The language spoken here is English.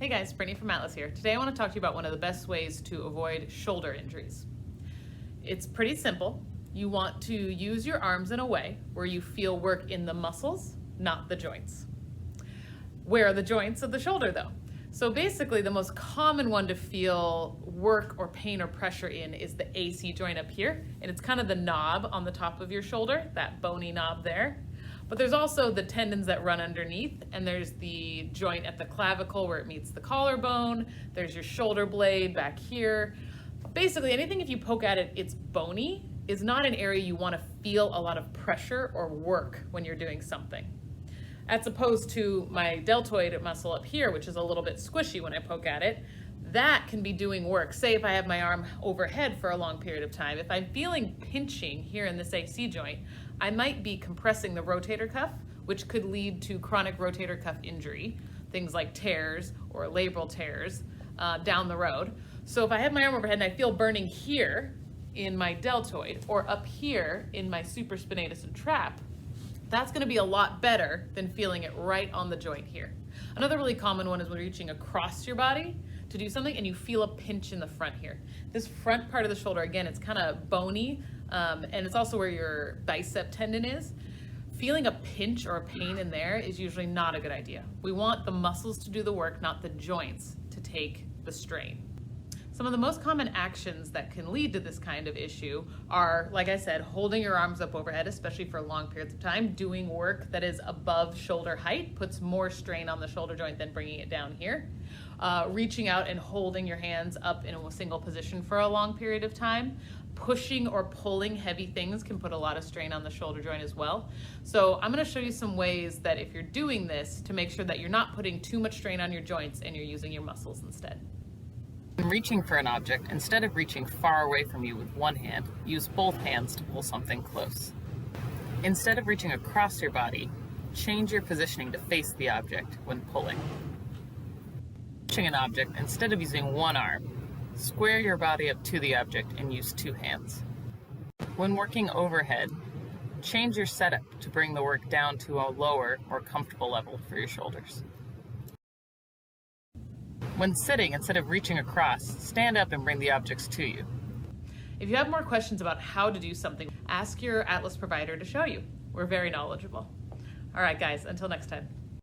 Hey guys, Brittany from Atlas here. Today I want to talk to you about one of the best ways to avoid shoulder injuries. It's pretty simple. You want to use your arms in a way where you feel work in the muscles, not the joints. Where are the joints of the shoulder though? So basically the most common one to feel work or pain or pressure in is the AC joint up here, and it's kind of the knob on the top of your shoulder, that bony knob there. But there's also the tendons that run underneath, and there's the joint at the clavicle where it meets the collarbone. There's your shoulder blade back here. Basically, anything if you poke at it, it's bony, is not an area you want to feel a lot of pressure or work when you're doing something. As opposed to my deltoid muscle up here, which is a little bit squishy when I poke at it, that can be doing work. Say if I have my arm overhead for a long period of time, if I'm feeling pinching here in this AC joint, I might be compressing the rotator cuff, which could lead to chronic rotator cuff injury, things like tears or labral tears down the road. So if I have my arm overhead and I feel burning here in my deltoid or up here in my supraspinatus and trap, that's going to be a lot better than feeling it right on the joint here. Another really common one is when you're reaching across your body to do something and you feel a pinch in the front here. This front part of the shoulder, again, it's kind of bony, and it's also where your bicep tendon is. Feeling a pinch or a pain in there is usually not a good idea. We want the muscles to do the work, not the joints to take the strain. Some of the most common actions that can lead to this kind of issue are, like I said, holding your arms up overhead, especially for long periods of time. Doing work that is above shoulder height puts more strain on the shoulder joint than bringing it down here. Reaching out and holding your hands up in a single position for a long period of time. Pushing or pulling heavy things can put a lot of strain on the shoulder joint as well. So I'm going to show you some ways that if you're doing this to make sure that you're not putting too much strain on your joints and you're using your muscles instead. When reaching for an object, instead of reaching far away from you with one hand, use both hands to pull something close. Instead of reaching across your body, change your positioning to face the object when pulling. Pushing an object, instead of using one arm, square your body up to the object and use two hands. When working overhead, change your setup to bring the work down to a lower, more comfortable level for your shoulders. When sitting, instead of reaching across, stand up and bring the objects to you. If you have more questions about how to do something, ask your Atlas provider to show you. We're very knowledgeable. All right, guys, until next time.